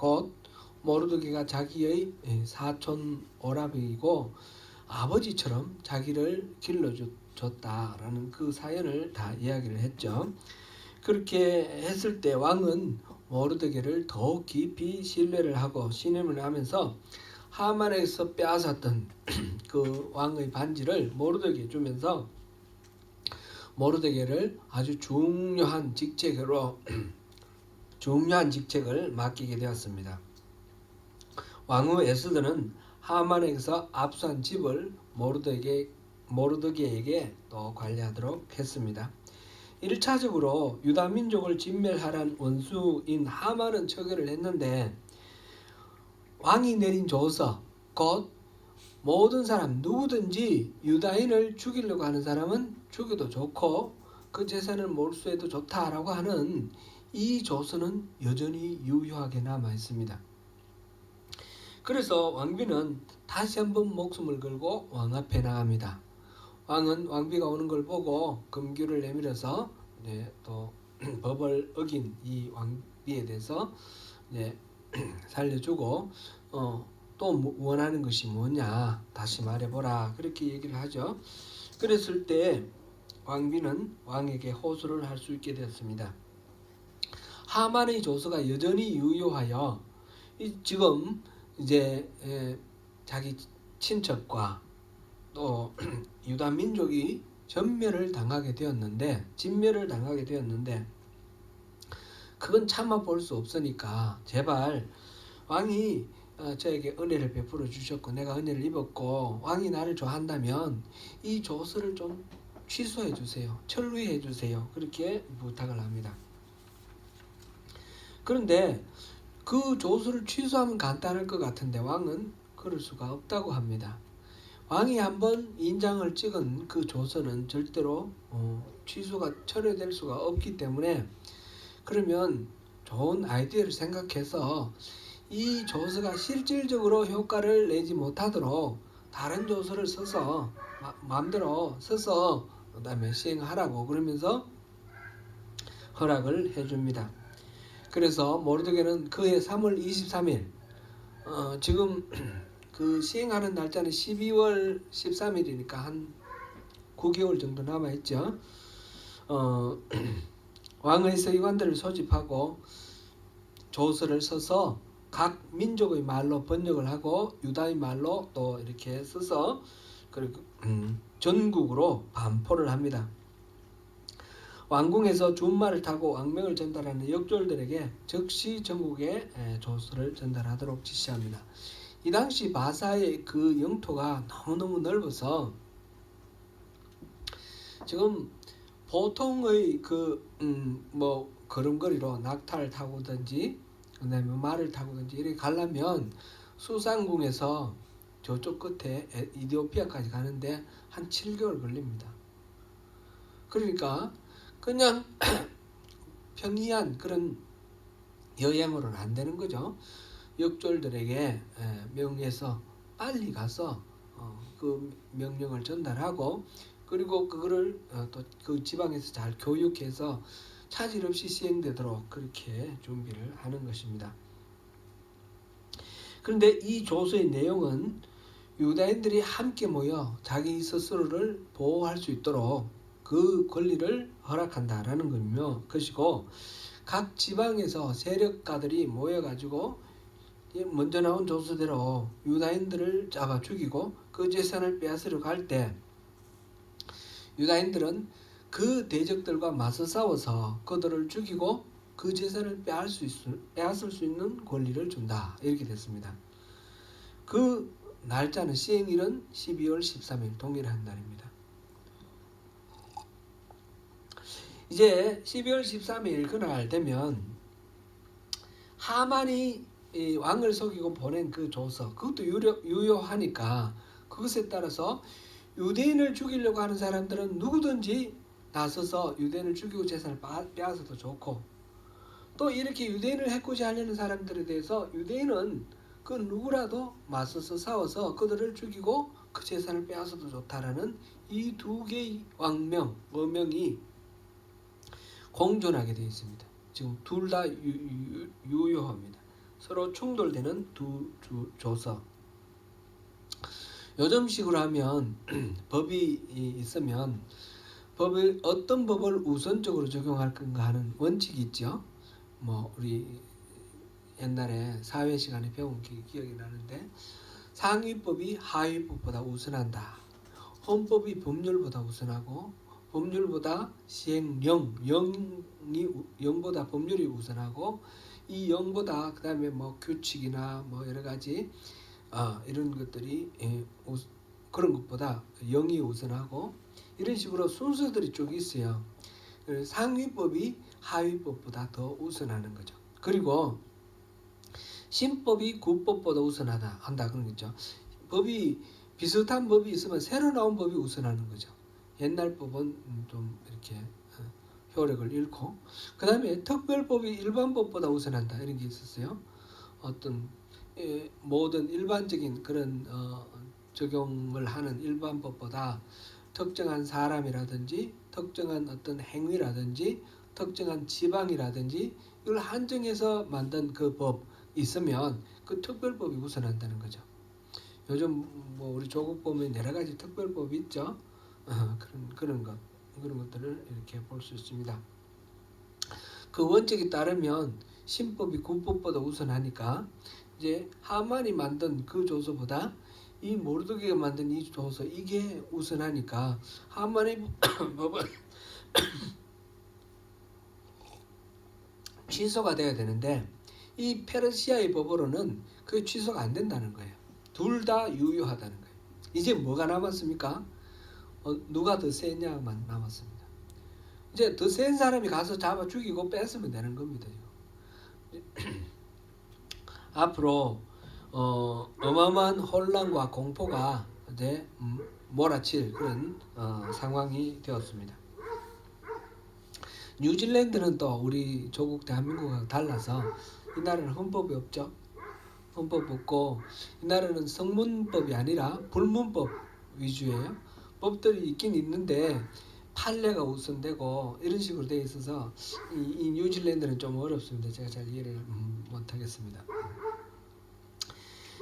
곧 모르드게가 자기의 사촌 오라비이고 아버지처럼 자기를 길러줬다라는 그 사연을 다 이야기를 했죠. 그렇게 했을 때 왕은 모르드게를 더욱 깊이 신뢰를 하고 신임을 하면서 하만에서 빼앗았던 그 왕의 반지를 모르드게에 주면서 모르드게를 아주 중요한 직책을 맡기게 되었습니다. 왕후 에스더는 하만에게서 압수한 집을 모르드게에게 또 관리하도록 했습니다. 1차적으로 유다 민족을 진멸하란 원수인 하만은 처결을 했는데 왕이 내린 조서, 곧 모든 사람 누구든지 유다인을 죽이려고 하는 사람은 죽여도 좋고 그 재산을 몰수해도 좋다라고 하는 이 조서는 여전히 유효하게 남아 있습니다. 그래서 왕비는 다시 한번 목숨을 걸고 왕 앞에 나갑니다. 왕은 왕비가 오는 걸 보고 금규를 내밀어서 또 법을 어긴 이 왕비에 대해서 살려주고 또 원하는 것이 뭐냐 다시 말해보라 그렇게 얘기를 하죠. 그랬을 때 왕비는 왕에게 호소를 할 수 있게 되었습니다. 하만의 조서가 여전히 유효하여 지금 이제 자기 친척과 또 유다 민족이 진멸을 당하게 되었는데 그건 참아 볼 수 없으니까 제발 왕이 저에게 은혜를 베풀어 주셨고 내가 은혜를 입었고 왕이 나를 좋아한다면 이 조서를 좀 취소해 주세요. 철회해 주세요. 그렇게 부탁을 합니다. 그런데 그 조서를 취소하면 간단할 것 같은데 왕은 그럴 수가 없다고 합니다. 왕이 한번 인장을 찍은 그 조서는 절대로 취소가 철회될 수가 없기 때문에 그러면 좋은 아이디어를 생각해서 이 조서가 실질적으로 효과를 내지 못하도록 다른 조서를 써서 마음대로 써서 그다음에 시행하라고 그러면서 허락을 해줍니다. 그래서 모르드게는 그해 3월 23일 지금 그 시행하는 날짜는 12월 13일이니까 한 9개월 정도 남아있죠. 왕의 서기관들을 소집하고 조서를 써서 각 민족의 말로 번역을 하고 유다의 말로 또 이렇게 써서 그리고 전국으로 반포를 합니다. 왕궁에서 준말을 타고 왕명을 전달하는 역졸들에게 즉시 전국에 조서를 전달하도록 지시합니다. 이 당시 바사의 그 영토가 너무너무 넓어서 지금 보통의 뭐 걸음걸이로 낙타를 타고든지 그다음에 말을 타고든지 이렇게 가려면 수상궁에서 저쪽 끝에 이디오피아까지 가는데 한 7개월 걸립니다. 그러니까 그냥 평이한 그런 여행으로는 안 되는 거죠. 역졸들에게 명해서 빨리 가서 그 명령을 전달하고 그리고 그거를 또 그 지방에서 잘 교육해서 차질 없이 시행되도록 그렇게 준비를 하는 것입니다. 그런데 이 조서의 내용은 유다인들이 함께 모여 자기 스스로를 보호할 수 있도록 그 권리를 허락한다라는 것이고 각 지방에서 세력가들이 모여가지고 먼저 나온 조서대로 유다인들을 잡아 죽이고 그 재산을 빼앗으려고 할 때 유다인들은 그 대적들과 맞서 싸워서 그들을 죽이고 그 재산을 빼앗을 수 있는 권리를 준다. 이렇게 됐습니다. 그 날짜는 시행일은 12월 13일 동일한 날입니다. 이제 12월 13일 그날 되면 하만이 왕을 속이고 보낸 그 조서 그것도 유효하니까 그것에 따라서 유대인을 죽이려고 하는 사람들은 누구든지 나서서 유대인을 죽이고 재산을 빼앗아도 좋고 또 이렇게 유대인을 해코지 하려는 사람들에 대해서 유대인은 그 누구라도 맞서서 싸워서 그들을 죽이고 그 재산을 빼앗아도 좋다라는 이 두 개의 어명이 공존하게 되어 있습니다. 지금 둘 다 유효합니다. 서로 충돌되는 두 조서. 요즘식으로 하면 법이 있으면 법을 어떤 법을 우선적으로 적용할 건가 하는 원칙이 있죠. 뭐 우리 옛날에 사회 시간에 배운 기억이 나는데 상위법이 하위법보다 우선한다. 헌법이 법률보다 우선하고 법률보다 시행령, 영보다 법률이 우선하고 이 영보다 그 다음에 뭐 규칙이나 뭐 여러 가지 이런 것들이 그런 것보다 영이 우선하고 이런 식으로 순서들이 쭉 있어요. 상위법이 하위법보다 더 우선하는 거죠. 그리고 신법이 구법보다 우선하다 한다 그런 거죠. 법이 비슷한 법이 있으면 새로 나온 법이 우선하는 거죠. 옛날 법은 좀 이렇게 효력을 잃고 그 다음에 특별법이 일반법보다 우선한다 이런 게 있었어요. 어떤 모든 일반적인 그런 적용을 하는 일반법보다 특정한 사람이라든지 특정한 어떤 행위라든지 특정한 지방이라든지 이걸 한정해서 만든 그 법 있으면 그 특별법이 우선한다는 거죠. 요즘 뭐 우리 조국 보면 여러 가지 특별법이 있죠. 그런 것들을 이렇게 볼 수 있습니다. 그 원칙에 따르면 신법이 구법보다 우선하니까 이제 하만이 만든 그 조서보다 이 모르드게가 만든 이 조서 이게 우선하니까 하만의 법은 취소가 돼야 되는데 이 페르시아의 법으로는 그게 취소가 안 된다는 거예요. 둘 다 유효하다는 거예요. 이제 뭐가 남았습니까? 누가 더 세냐만 남았습니다. 이제 더 센 사람이 가서 잡아 죽이고 뺏으면 되는 겁니다. 앞으로 어마어마한 혼란과 공포가 이제 몰아칠 그런 상황이 되었습니다. 뉴질랜드는 또 우리 조국 대한민국과 달라서 이 나라는 헌법이 없죠. 헌법 없고 이 나라는 성문법이 아니라 불문법 위주예요. 법들이 있긴 있는데 판례가 우선되고 이런 식으로 되어 있어서 이 뉴질랜드는 좀 어렵습니다. 제가 잘 이해를 못하겠습니다.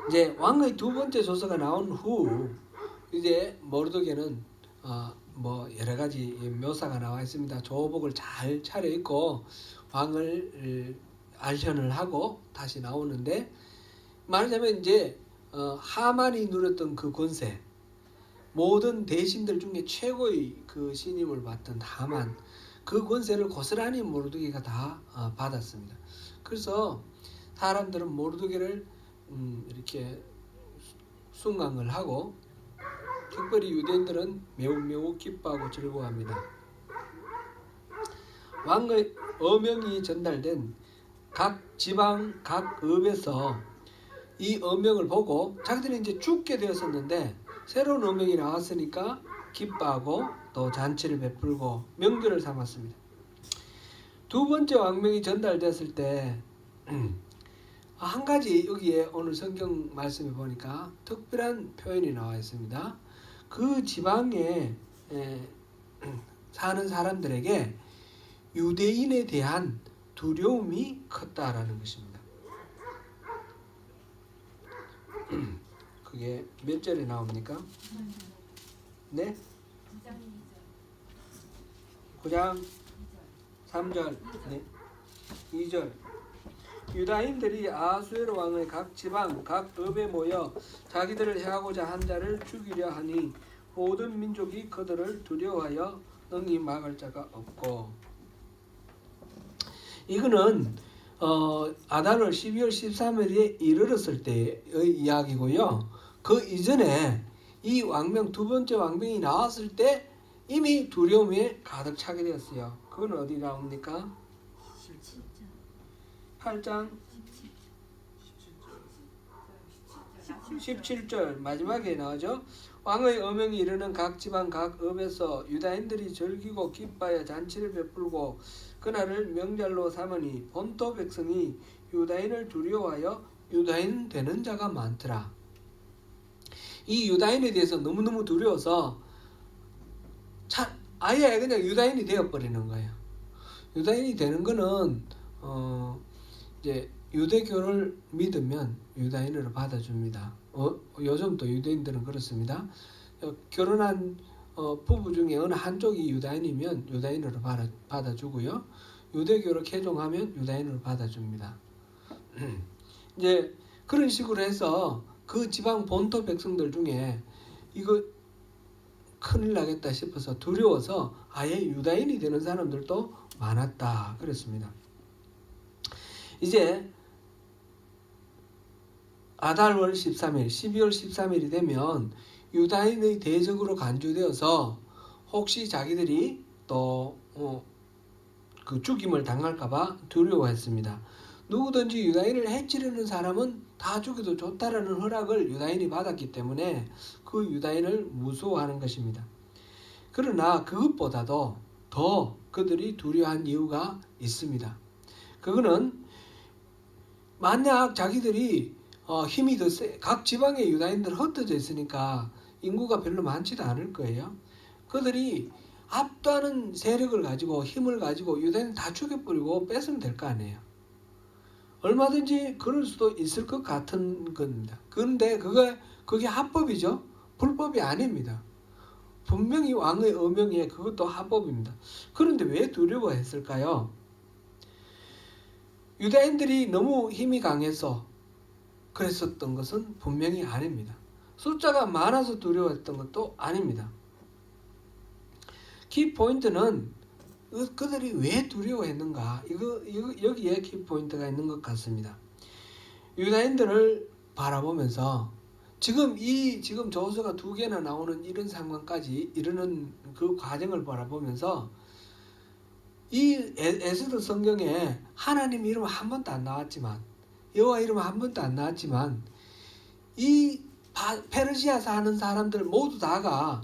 이제 왕의 두 번째 조서가 나온 후 이제 모르드게는 뭐 여러 가지 묘사가 나와 있습니다. 조복을 잘 차려입고 왕을 알현을 하고 다시 나오는데 말하자면 이제 하만이 누렸던 그 권세 모든 대신들 중에 최고의 그 신임을 받던 하만 그 권세를 고스란히 모르드게가 다 받았습니다. 그래서 사람들은 모르드게를 이렇게 숭앙을 하고 특별히 유대인들은 매우 기뻐하고 즐거워합니다. 왕의 어명이 전달된 각 지방 각 읍에서 이 어명을 보고 자기들이 이제 죽게 되었었는데 새로운 어명이 나왔으니까 기뻐하고 또 잔치를 베풀고 명절을 삼았습니다. 두 번째 왕명이 전달됐을 때 한 가지 여기에 오늘 성경 말씀에 보니까 특별한 표현이 나와 있습니다. 그 지방에 사는 사람들에게 유대인에 대한 두려움이 컸다라는 것입니다. 그게 몇 절에 나옵니까? 네? 9장 3절 네. 2절 유다인들이 아하수에로 왕의 각 지방 각 읍에 모여 자기들을 해하고자 한 자를 죽이려 하니 모든 민족이 그들을 두려워하여 능히 막을 자가 없고 이거는 아달월 12월 13일에 이르렀을 때의 이야기고요. 그 이전에 이 왕명 두 번째 왕명이 나왔을 때 이미 두려움에 가득 차게 되었어요. 그건 어디 나옵니까? 8장 17절 마지막에 나오죠. 왕의 어명이 이르는 각 지방 각 읍에서 유다인들이 즐기고 기뻐하여 잔치를 베풀고 그날을 명절로 삼으니 본토 백성이 유다인을 두려워하여 유다인 되는 자가 많더라. 이 유다인에 대해서 너무너무 두려워서 아예 그냥 유다인이 되어버리는 거예요. 유다인이 되는 거는 이제 유대교를 믿으면 유다인으로 받아줍니다. 요즘도 유대인들은 그렇습니다. 결혼한 부부 중에 어느 한쪽이 유다인이면 유다인으로 받아주고요. 유대교를 개종하면 유다인으로 받아줍니다. 이제 그런 식으로 해서 그 지방 본토 백성들 중에 이거 큰일 나겠다 싶어서 두려워서 아예 유다인이 되는 사람들도 많았다 그랬습니다. 이제 아달월 13일, 12월 13일이 되면 유다인의 대적으로 간주되어서 혹시 자기들이 또 그 죽임을 당할까봐 두려워했습니다. 누구든지 유다인을 해치려는 사람은 다 죽여도 좋다라는 허락을 유다인이 받았기 때문에 그 유다인을 무서워하는 것입니다. 그러나 그것보다도 더 그들이 두려워한 이유가 있습니다. 그거는 만약 자기들이 힘이 더 각 지방의 유다인들 흩어져 있으니까 인구가 별로 많지도 않을 거예요. 그들이 압도하는 세력을 가지고 힘을 가지고 유다인을 다 죽여버리고 뺏으면 될 거 아니에요. 얼마든지 그럴 수도 있을 것 같은 겁니다. 그런데 그게 합법이죠. 불법이 아닙니다. 분명히 왕의 어명에 그것도 합법입니다. 그런데 왜 두려워했을까요? 유다인들이 너무 힘이 강해서 그랬었던 것은 분명히 아닙니다. 숫자가 많아서 두려워했던 것도 아닙니다. 키포인트는 그들이 왜 두려워했는가? 여기에 키포인트가 있는 것 같습니다. 유다인들을 바라보면서 지금 조서가 2개나 나오는 이런 상황까지 이르는 그 과정을 바라보면서 이 에스더 성경에 하나님 이름 한 번도 안 나왔지만 여호와 이름 한 번도 안 나왔지만 이 페르시아 사는 사람들 모두 다가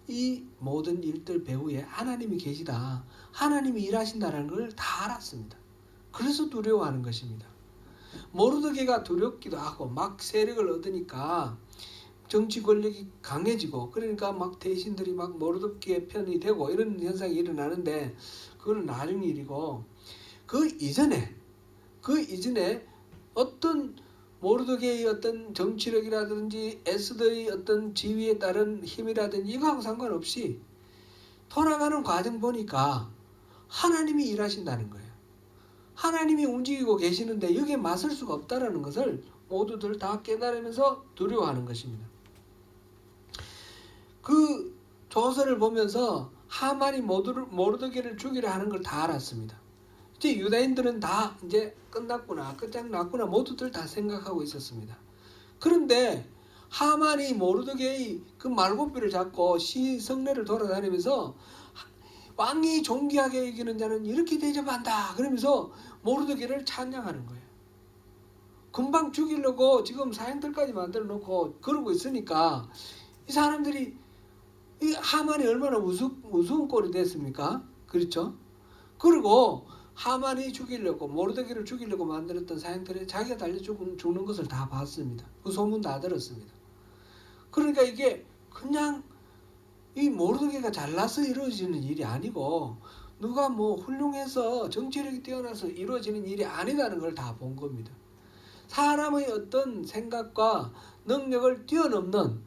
이 모든 일들 배후에 하나님이 계시다. 하나님이 일하신다는 걸 다 알았습니다. 그래서 두려워하는 것입니다. 모르드게가 두렵기도 하고 막 세력을 얻으니까 정치 권력이 강해지고 그러니까 막 대신들이 막 모르드게 편이 되고 이런 현상이 일어나는데 그건 나중 일이고 그 이전에 어떤 모르드게의 어떤 정치력이라든지 에스더의 어떤 지위에 따른 힘이라든지 이거하고 상관없이 돌아가는 과정 보니까 하나님이 일하신다는 거예요. 하나님이 움직이고 계시는데 여기에 맞설 수가 없다는 것을 모두들 다 깨달으면서 두려워하는 것입니다. 그 조서를 보면서 하만이 모르드게를 죽이려 하는 걸 다 알았습니다. 이제 유다인들은 다 이제 끝장났구나 모두들 다 생각하고 있었습니다. 그런데 하만이 모르드게의 그 말고삐를 잡고 성내를 돌아다니면서 왕이 존귀하게 여기는 자는 이렇게 대접한다 그러면서 모르드게를 찬양하는 거예요. 금방 죽이려고 지금 사형들까지 만들어 놓고 그러고 있으니까 이 사람들이 이 하만이 얼마나 우스운 꼴이 됐습니까? 그렇죠? 그리고 하만이 죽이려고 모르드게를 죽이려고 만들었던 사형들에 자기가 달려 죽는 것을 다 봤습니다. 그 소문 다 들었습니다. 그러니까 이게 그냥 이 모르드게가 잘나서 이루어지는 일이 아니고 누가 뭐 훌륭해서 정치력이 뛰어나서 이루어지는 일이 아니라는 걸 다 본 겁니다. 사람의 어떤 생각과 능력을 뛰어넘는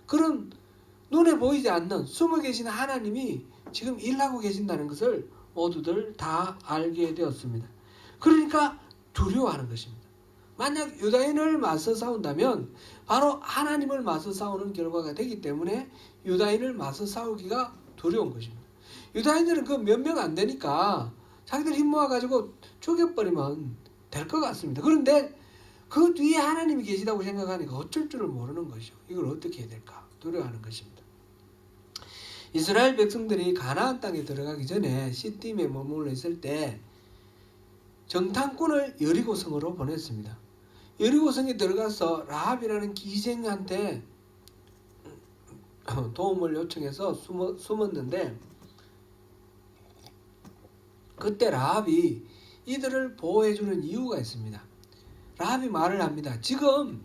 그런 눈에 보이지 않는 숨어 계신 하나님이 지금 일하고 계신다는 것을 모두들 다 알게 되었습니다. 그러니까 두려워하는 것입니다. 만약 유다인을 맞서 싸운다면 바로 하나님을 맞서 싸우는 결과가 되기 때문에 유다인을 맞서 싸우기가 두려운 것입니다. 유다인들은 그 몇 명 안 되니까 자기들 힘 모아가지고 죽여버리면 될 것 같습니다. 그런데 그 뒤에 하나님이 계시다고 생각하니까 어쩔 줄을 모르는 것이죠. 이걸 어떻게 해야 될까? 두려워하는 것입니다. 이스라엘 백성들이 가나안 땅에 들어가기 전에 시딤에 머물러 있을 때 정탐꾼을 여리고성으로 보냈습니다. 여리고성에 들어가서 라합이라는 기생한테 도움을 요청해서 숨었는데 그때 라합이 이들을 보호해주는 이유가 있습니다. 라합이 말을 합니다. 지금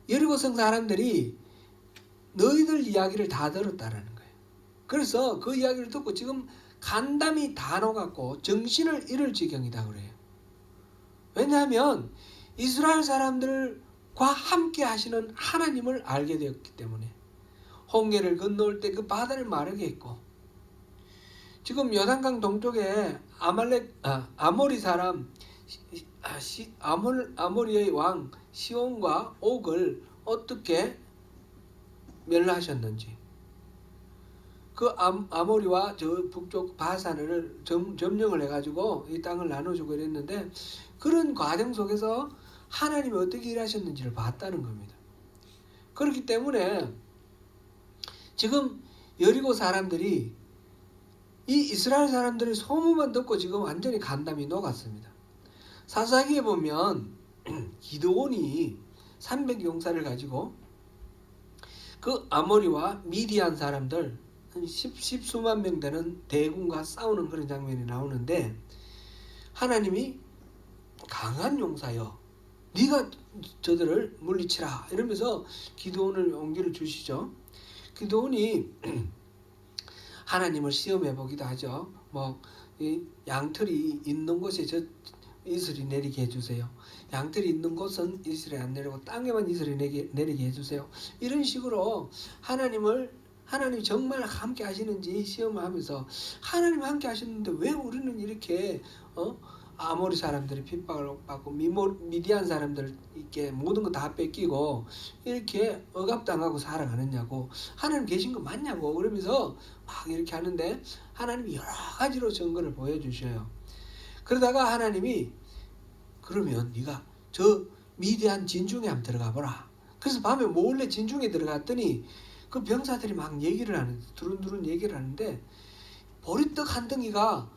여리고성 사람들이 너희들 이야기를 다 들었다라는 거예요. 그래서 그 이야기를 듣고 지금 간담이 다 녹았고 정신을 잃을 지경이다 그래요. 왜냐하면 이스라엘 사람들과 함께 하시는 하나님을 알게 되었기 때문에. 홍해를 건너올 때 그 바다를 마르게 했고, 지금 요단강 동쪽에 아모리 사람 아모리의 왕 시온과 옥을 어떻게 멸하셨는지, 그 아모리와 저 북쪽 바산을 점령을 해가지고 이 땅을 나눠주고 이랬는데, 그런 과정 속에서 하나님이 어떻게 일하셨는지를 봤다는 겁니다. 그렇기 때문에 지금 여리고 사람들이 이 이스라엘 사람들의 소문만 듣고 지금 완전히 간담이 녹았습니다. 사사기에 보면 기드온이 300용사를 가지고 그 아모리와 미디안 사람들 십수만 명 되는 대군과 싸우는 그런 장면이 나오는데, 하나님이 강한 용사여 네가 저들을 물리치라 이러면서 기드온을 용기를 주시죠. 기드온이 하나님을 시험해 보기도 하죠. 이 양털이 있는 곳에 저 이슬이 내리게 해주세요. 양털이 있는 곳은 이슬이 안 내리고 땅에만 이슬이 내리게 해주세요. 이런 식으로 하나님 정말 함께 하시는지 시험을 하면서, 하나님 함께 하시는데 왜 우리는 이렇게 아모리 사람들이 핍박을 받고 미디안 사람들 이렇게 모든 거 다 뺏기고 이렇게 억압당하고 살아가느냐고, 하나님 계신 거 맞냐고 그러면서 막 이렇게 하는데, 하나님이 여러 가지로 증거를 보여주셔요. 그러다가 하나님이 그러면 네가 저 미디안 진중에 한번 들어가 보라. 그래서 밤에 몰래 진중에 들어갔더니 그 병사들이 막 얘기를 하는데, 두run두른 얘기를 하는데, 보리떡 한 덩이가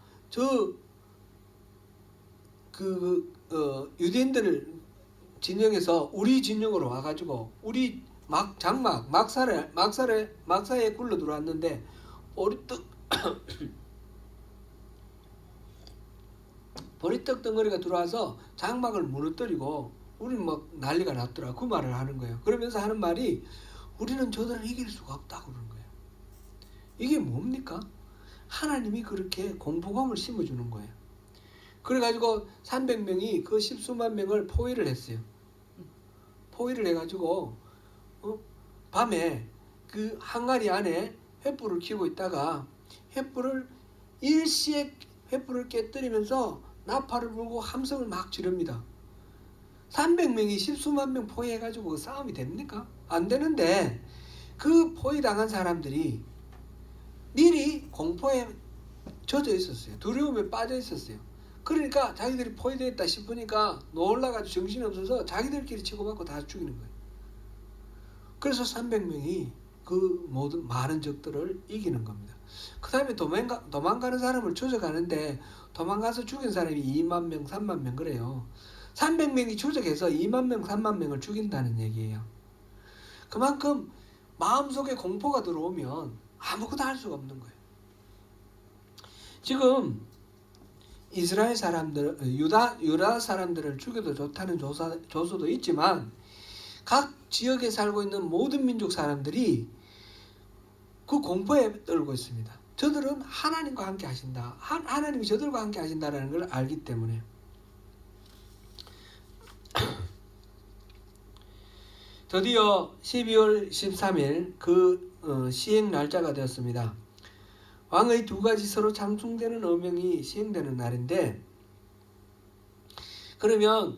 유대인들을 진영에서 우리 진영으로 와가지고 우리 막사에 굴러 들어왔는데, 보리떡 덩어리가 들어와서 장막을 무너뜨리고 우리는 막 난리가 났더라. 그 말을 하는 거예요. 그러면서 하는 말이, 우리는 저들을 이길 수가 없다고 그러는 거예요. 이게 뭡니까? 하나님이 그렇게 공포감을 심어주는 거예요. 그래가지고 300명이 그 십수만 명을 포위를 했어요. 포위를 해가지고 밤에 그 항아리 안에 횃불을 켜고 있다가 일시에 횃불을 깨뜨리면서 나팔을 불고 함성을 막 지릅니다. 300명이 십수만 명 포위해가지고 싸움이 됩니까? 안 되는데, 그 포위당한 사람들이 미리 공포에 젖어 있었어요. 두려움에 빠져 있었어요. 그러니까 자기들이 포위되었다 싶으니까 놀라가지고 정신이 없어서 자기들끼리 치고받고 다 죽이는 거예요. 그래서 300명이 그 모든 많은 적들을 이기는 겁니다. 그 다음에 도망가는 사람을 추적하는데, 도망가서 죽인 사람이 2만 명, 3만 명 그래요. 300명이 추적해서 2만 명, 3만 명을 죽인다는 얘기예요. 그만큼 마음속에 공포가 들어오면 아무것도 할 수가 없는 거예요. 지금 이스라엘 사람들, 유다 사람들을 죽여도 좋다는 조서도 있지만, 각 지역에 살고 있는 모든 민족 사람들이 그 공포에 떨고 있습니다. 저들은 하나님과 함께 하신다. 하나님이 저들과 함께 하신다는 걸 알기 때문에. 드디어 12월 13일 그 시행 날짜가 되었습니다. 왕의 두 가지 서로 상충되는 어명이 시행되는 날인데, 그러면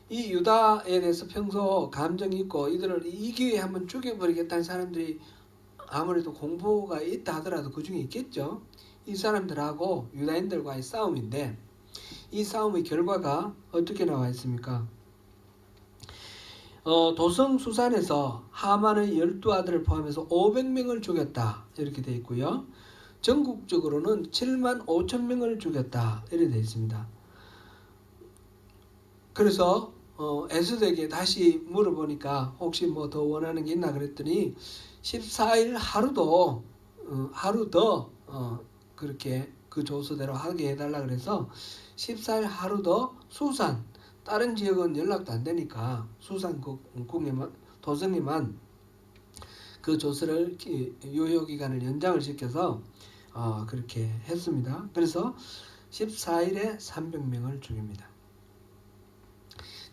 이 유다에 대해서 평소 감정이 있고 이들을 이 기회에 한번 죽여버리겠다는 사람들이 아무래도 공포가 있다 하더라도 그 중에 있겠죠. 이 사람들하고 유다인들과의 싸움인데, 이 싸움의 결과가 어떻게 나와 있습니까? 도성 수산에서 하만의 12아들을 포함해서 500명을 죽였다 이렇게 되어 있고요. 전국적으로는 7만 5천 명을 죽였다 이렇게 되어 있습니다. 그래서 에스더에게 다시 물어보니까 혹시 뭐 더 원하는 게 있나 그랬더니 14일 하루 더 그렇게 그 조서대로 하게 해달라 그래서 14일 하루 더 수산, 다른 지역은 연락도 안 되니까 수산 도성에만 그 조서를 유효기간을 연장을 시켜서 그렇게 했습니다. 그래서 14일에 300명을 죽입니다.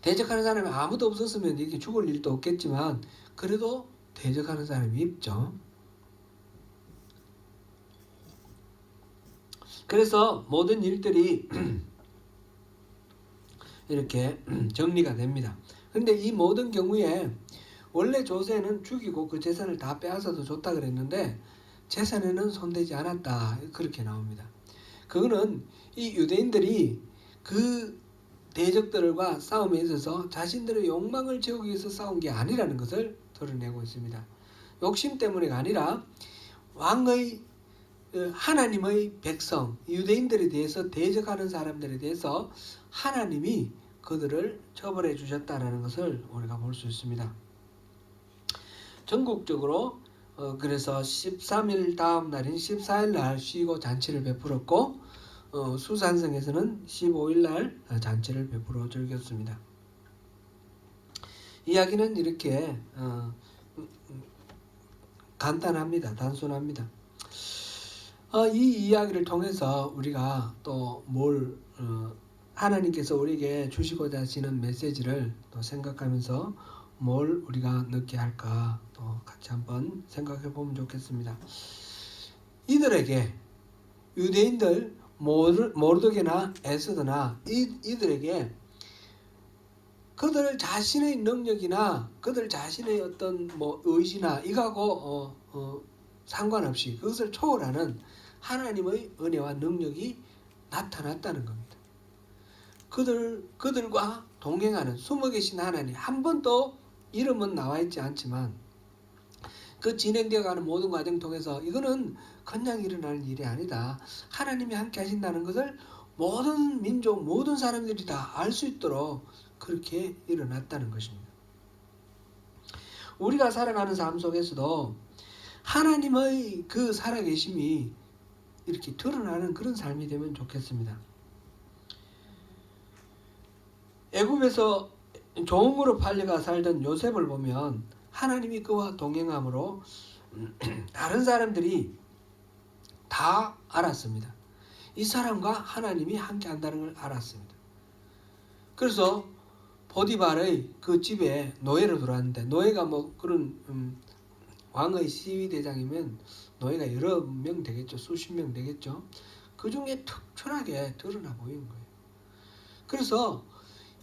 대적하는 사람이 아무도 없었으면 이렇게 죽을 일도 없겠지만 그래도 대적하는 사람이 있죠. 그래서 모든 일들이 이렇게 정리가 됩니다. 그런데 이 모든 경우에 원래 조세는 죽이고 그 재산을 다 빼앗아도 좋다 그랬는데 재산에는 손대지 않았다 그렇게 나옵니다. 그거는 이 유대인들이 그 대적들과 싸움에 있어서 자신들의 욕망을 채우기 위해서 싸운 게 아니라는 것을 드러내고 있습니다. 욕심 때문에가 아니라 왕의 하나님의 백성 유대인들에 대해서 대적하는 사람들에 대해서 하나님이 그들을 처벌해 주셨다는 것을 우리가 볼 수 있습니다. 전국적으로 그래서 13일 다음 날인 14일 날 쉬고 잔치를 베풀었고 수산성에서는 15일 날 잔치를 베풀어 즐겼습니다. 이야기는 이렇게 간단합니다. 단순합니다. 이 이야기를 통해서 우리가 또 뭘 하나님께서 우리에게 주시고자 하시는 메시지를 또 생각하면서 뭘 우리가 넣게 할까 또 같이 한번 생각해 보면 좋겠습니다. 이들에게 유대인들 모르드게나 에스더나 이들에게 그들 자신의 능력이나 그들 자신의 어떤 의지나 이거하고 상관없이 그것을 초월하는 하나님의 은혜와 능력이 나타났다는 겁니다. 그들과 동행하는 숨어 계신 하나님, 한 번도 이름은 나와 있지 않지만 그 진행되어 가는 모든 과정 통해서 이거는 그냥 일어나는 일이 아니다. 하나님이 함께 하신다는 것을 모든 민족, 모든 사람들이 다 알 수 있도록 그렇게 일어났다는 것입니다. 우리가 살아가는 삶 속에서도 하나님의 그 살아계심이 이렇게 드러나는 그런 삶이 되면 좋겠습니다. 애굽에서 종으로 팔려가 살던 요셉을 보면 하나님이 그와 동행함으로 다른 사람들이 다 알았습니다. 이 사람과 하나님이 함께 한다는 걸 알았습니다. 그래서 보디발의 그 집에 노예로 들어왔는데 노예가 그런 왕의 시위대장이면 노예가 여러 명 되겠죠. 수십 명 되겠죠. 그 중에 특출하게 드러나 보이는 거예요. 그래서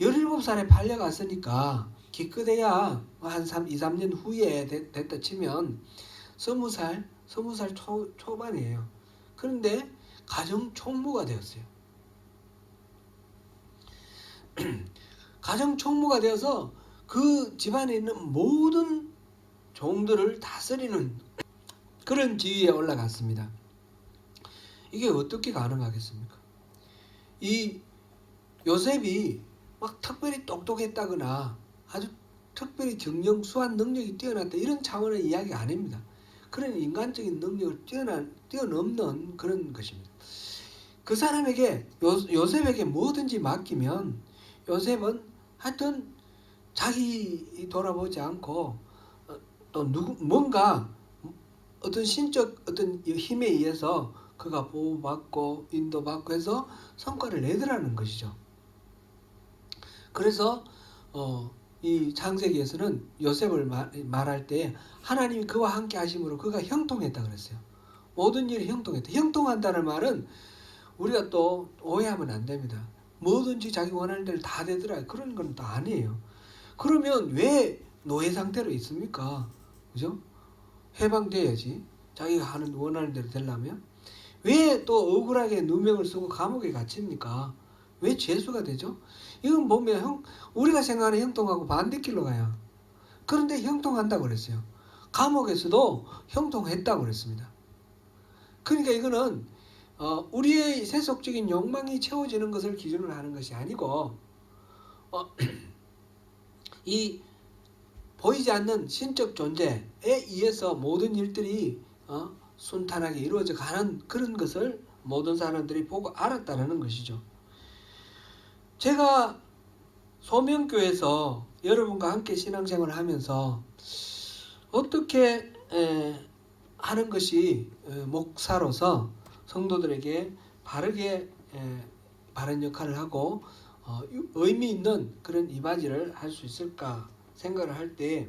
17살에 팔려갔으니까 기껏해야 한 2, 3년 후에 됐다 치면 20살 초반이에요. 그런데 가정 총무가 되었어요. 가정 총무가 되어서 그 집안에 있는 모든 종들을 다스리는 그런 지위에 올라갔습니다. 이게 어떻게 가능하겠습니까? 이 요셉이 막 특별히 똑똑했다거나 아주 특별히 경영 수완 능력이 뛰어났다 이런 차원의 이야기가 아닙니다. 그런 인간적인 능력을 뛰어넘는 그런 것입니다. 그 사람에게 요셉에게 뭐든지 맡기면 요셉은 하여튼 자기 돌아보지 않고 또 뭔가 어떤 신적 어떤 힘에 의해서 그가 보호받고 인도받고 해서 성과를 내더라는 것이죠. 그래서 이 창세기에서는 요셉을 말할 때 하나님이 그와 함께 하심으로 그가 형통했다 그랬어요. 모든 일이 형통했다. 형통한다는 말은 우리가 또 오해하면 안 됩니다. 뭐든지 자기 원하는 대로 다 되더라 그런 건 또 아니에요. 그러면 왜 노예 상태로 있습니까? 그죠? 해방돼야지. 자기가 하는 원하는 대로 되려면. 왜 또 억울하게 누명을 쓰고 감옥에 갇힙니까? 왜 죄수가 되죠? 이건 보면 우리가 생각하는 형통하고 반대길로 가요. 그런데 형통한다고 그랬어요. 감옥에서도 형통했다고 그랬습니다. 그러니까 이거는 우리의 세속적인 욕망이 채워지는 것을 기준으로 하는 것이 아니고 이 보이지 않는 신적 존재에 의해서 모든 일들이 순탄하게 이루어져 가는 그런 것을 모든 사람들이 보고 알았다는 것이죠. 제가 소명교에서 여러분과 함께 신앙생활을 하면서 어떻게 하는 것이 목사로서 성도들에게 바르게 바른 역할을 하고 의미 있는 그런 이바지를 할 수 있을까 생각을 할 때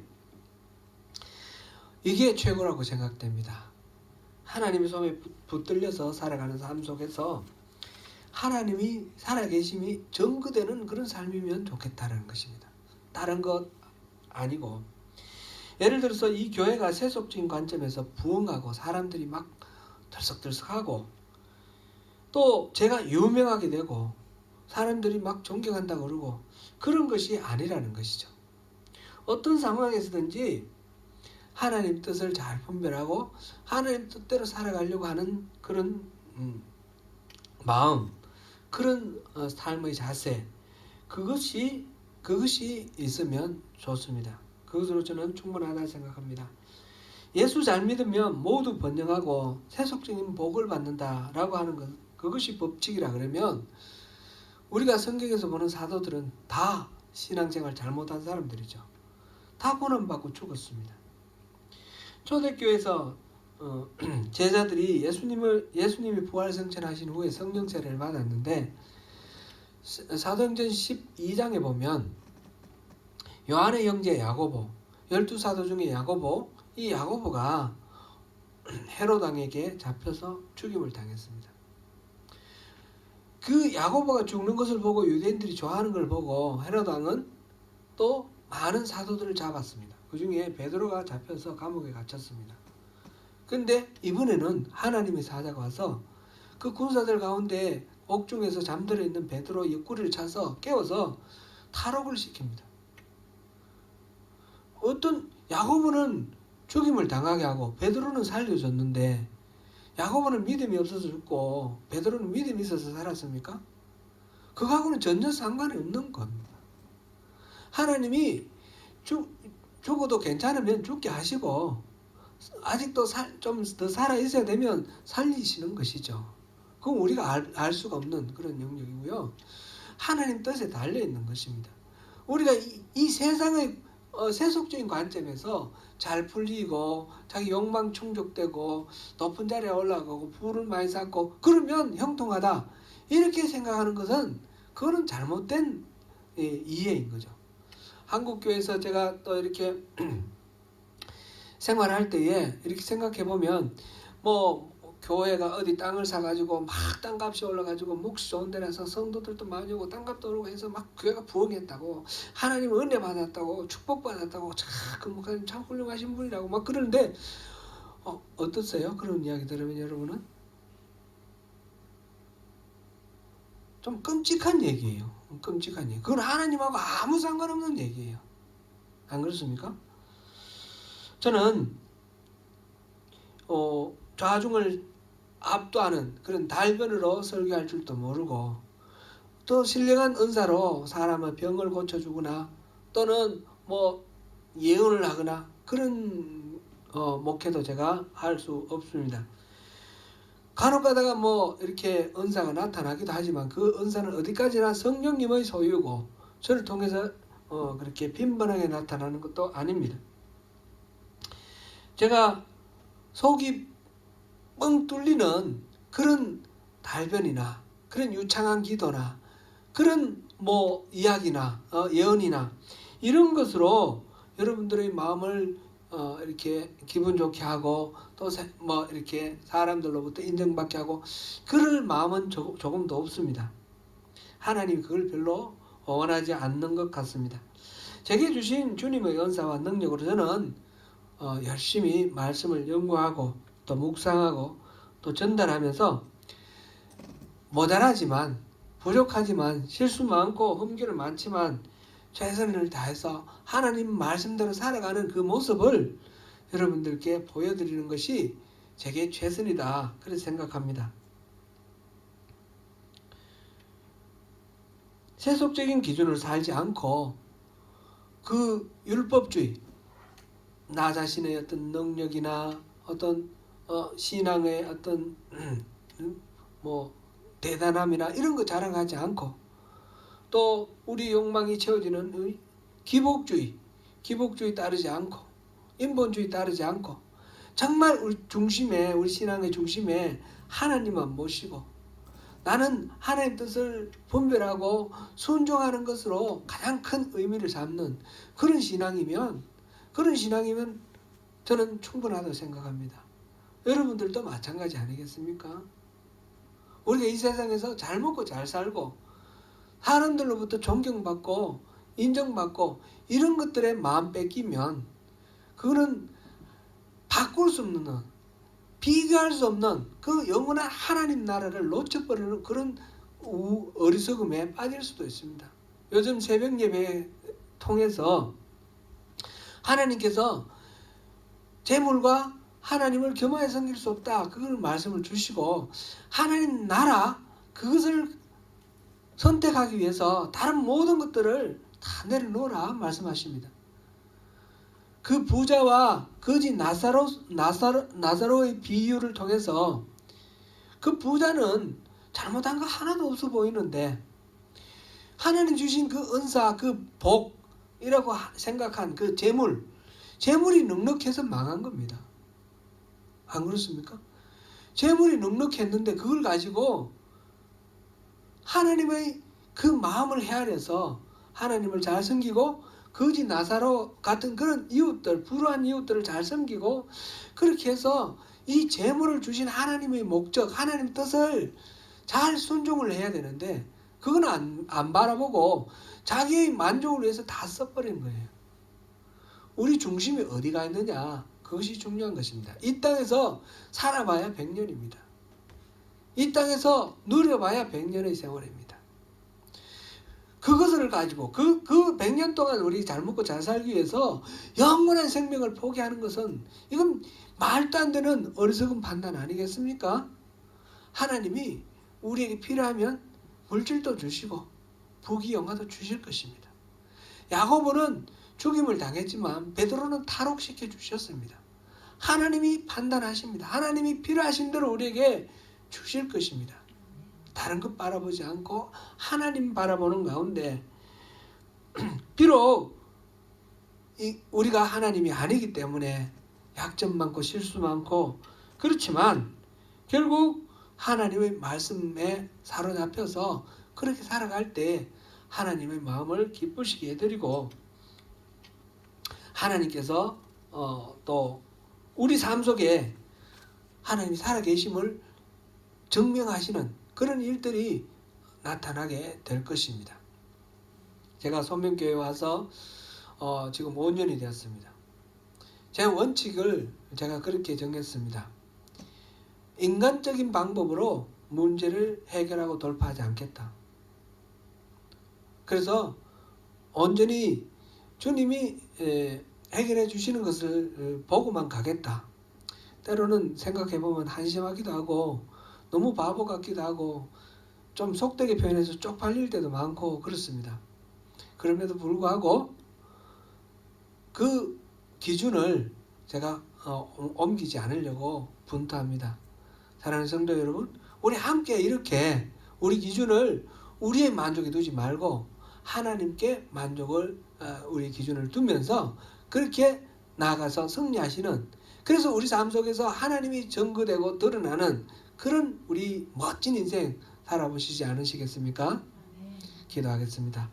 이게 최고라고 생각됩니다. 하나님의 손에 붙들려서 살아가는 삶 속에서 하나님이 살아계심이 증거되는 그런 삶이면 좋겠다는 것입니다. 다른 것 아니고, 예를 들어서 이 교회가 세속적인 관점에서 부흥하고 사람들이 막 들썩들썩하고 또 제가 유명하게 되고 사람들이 막 존경한다고 그러고 그런 것이 아니라는 것이죠. 어떤 상황에서든지 하나님 뜻을 잘 분별하고 하나님 뜻대로 살아가려고 하는 그런 마음, 그런 삶의 자세, 그것이 있으면 좋습니다. 그것으로 저는 충분하다 생각합니다. 예수 잘 믿으면 모두 번영하고 세속적인 복을 받는다라고 하는 것, 그것이 법칙이라 그러면 우리가 성경에서 보는 사도들은 다 신앙생활 잘못한 사람들이죠. 다 고난받고 죽었습니다. 초대교회에서 제자들이 예수님이 부활승천하신 후에 성령 세례를 받았는데 사도행전 12장에 보면 요한의 형제 야고보, 12사도 중에 야고보, 이 야고보가 헤롯 왕에게 잡혀서 죽임을 당했습니다. 그 야고보가 죽는 것을 보고 유대인들이 좋아하는 걸 보고 헤롯 왕은 또 많은 사도들을 잡았습니다. 그 중에 베드로가 잡혀서 감옥에 갇혔습니다. 근데 이번에는 하나님의 사자가 와서 그 군사들 가운데 옥중에서 잠들어 있는 베드로 옆구리를 차서 깨워서 탈옥을 시킵니다. 어떤 야고보는 죽임을 당하게 하고 베드로는 살려줬는데 야고보는 믿음이 없어서 죽고 베드로는 믿음이 있어서 살았습니까? 그거하고는 전혀 상관이 없는 겁니다. 하나님이 죽어도 괜찮으면 죽게 하시고 아직도 좀 더 살아 있어야 되면 살리시는 것이죠. 그건 우리가 알 수가 없는 그런 영역이고요. 하나님 뜻에 달려 있는 것입니다. 우리가 이 세상의 세속적인 관점에서 잘 풀리고 자기 욕망 충족되고 높은 자리에 올라가고 부를 많이 쌓고 그러면 형통하다 이렇게 생각하는 것은 그거는 잘못된 이해인 거죠. 한국교회에서 제가 또 이렇게 생활할 때에 이렇게 생각해 보면 뭐 교회가 어디 땅을 사가지고 막 땅값이 올라가지고 몫이 좋은 데라서 성도들도 많이 오고 땅값도 오르고 해서 막 교회가 부흥했다고 하나님 은혜 받았다고 축복받았다고 그 목사님 참 훌륭하신 분이라고 막 그러는데 어떠세요? 그런 이야기 들으면 여러분은? 좀 끔찍한 얘기예요. 끔찍한 얘기. 그건 하나님하고 아무 상관없는 얘기예요. 안 그렇습니까? 저는 좌중을 압도하는 그런 달변으로 설교할 줄도 모르고 또 신령한 은사로 사람의 병을 고쳐주거나 또는 뭐 예언을 하거나 그런 목회도 제가 할 수 없습니다. 간혹 가다가 뭐 이렇게 은사가 나타나기도 하지만 그 은사는 어디까지나 성령님의 소유고 저를 통해서 그렇게 빈번하게 나타나는 것도 아닙니다. 제가 속이 뻥 뚫리는 그런 달변이나 그런 유창한 기도나 그런 뭐 이야기나 예언이나 이런 것으로 여러분들의 마음을 이렇게 기분 좋게 하고 또 뭐 이렇게 사람들로부터 인정받게 하고 그럴 마음은 조금도 없습니다. 하나님이 그걸 별로 원하지 않는 것 같습니다. 제게 주신 주님의 은사와 능력으로 저는 열심히 말씀을 연구하고 또 묵상하고 또 전달하면서 모자라지만 부족하지만 실수 많고 흠결은 많지만 최선을 다해서 하나님 말씀대로 살아가는 그 모습을 여러분들께 보여드리는 것이 제게 최선이다 그렇게 생각합니다. 세속적인 기준으로 살지 않고 그 율법주의 나 자신의 어떤 능력이나 어떤 신앙의 어떤 뭐 대단함이나 이런 거 자랑하지 않고 또 우리 욕망이 채워지는 기복주의 따르지 않고 인본주의 따르지 않고 정말 우리 신앙의 중심에 하나님만 모시고 나는 하나님 뜻을 분별하고 순종하는 것으로 가장 큰 의미를 삼는 그런 신앙이면 저는 충분하다고 생각합니다. 여러분들도 마찬가지 아니겠습니까? 우리가 이 세상에서 잘 먹고 잘 살고 사람들로부터 존경받고 인정받고 이런 것들에 마음 뺏기면 그거는 바꿀 수 없는, 비교할 수 없는 그 영원한 하나님 나라를 놓쳐버리는 그런 어리석음에 빠질 수도 있습니다. 요즘 새벽 예배 통해서 하나님께서 재물과 하나님을 겸하여 섬길 수 없다, 그걸 말씀을 주시고 하나님 나라 그것을 선택하기 위해서 다른 모든 것들을 다 내려놓으라 말씀하십니다. 그 부자와 거지 나사로의 비유를 통해서 그 부자는 잘못한 거 하나도 없어 보이는데 하나님 주신 그 은사, 그 복이라고 생각한 그 재물이 넉넉해서 망한 겁니다. 안 그렇습니까? 재물이 넉넉했는데 그걸 가지고 하나님의 그 마음을 헤아려서 하나님을 잘 섬기고 거지 나사로 같은 그런 이웃들, 불우한 이웃들을 잘 섬기고 그렇게 해서 이 재물을 주신 하나님의 목적, 하나님 뜻을 잘 순종을 해야 되는데 그건 안 바라보고 자기의 만족을 위해서 다 써버리는 거예요. 우리 중심이 어디가 있느냐, 그것이 중요한 것입니다. 이 땅에서 살아봐야 100년입니다. 이 땅에서 누려봐야 100년의 세월입니다. 그것을 가지고 그 100년 동안 우리 잘 먹고 잘 살기 위해서 영원한 생명을 포기하는 것은 이건 말도 안 되는 어리석은 판단 아니겠습니까? 하나님이 우리에게 필요하면 물질도 주시고 부귀 영화도 주실 것입니다. 야고보는 죽임을 당했지만 베드로는 탈옥시켜 주셨습니다. 하나님이 판단하십니다. 하나님이 필요하신 대로 우리에게 주실 것입니다. 다른 것 바라보지 않고 하나님 바라보는 가운데 비록 우리가 하나님이 아니기 때문에 약점 많고 실수 많고 그렇지만 결국 하나님의 말씀에 사로잡혀서 그렇게 살아갈 때 하나님의 마음을 기쁘시게 해드리고 하나님께서 또 우리 삶 속에 하나님이 살아계심을 증명하시는 그런 일들이 나타나게 될 것입니다. 제가 손명교회에 와서 지금 5년이 되었습니다. 제 원칙을 제가 그렇게 정했습니다. 인간적인 방법으로 문제를 해결하고 돌파하지 않겠다. 그래서 온전히 주님이 해결해 주시는 것을 보고만 가겠다. 때로는 생각해보면 한심하기도 하고 너무 바보 같기도 하고 좀 속되게 표현해서 쪽팔릴 때도 많고 그렇습니다. 그럼에도 불구하고 그 기준을 제가 옮기지 않으려고 분투합니다. 사랑하는 성도 여러분, 우리 함께 이렇게 우리 기준을 우리의 만족에 두지 말고 하나님께 만족을 우리 기준을 두면서 그렇게 나아가서 승리하시는, 그래서 우리 삶 속에서 하나님이 증거되고 드러나는 그런 우리 멋진 인생 살아보시지 않으시겠습니까? 기도하겠습니다.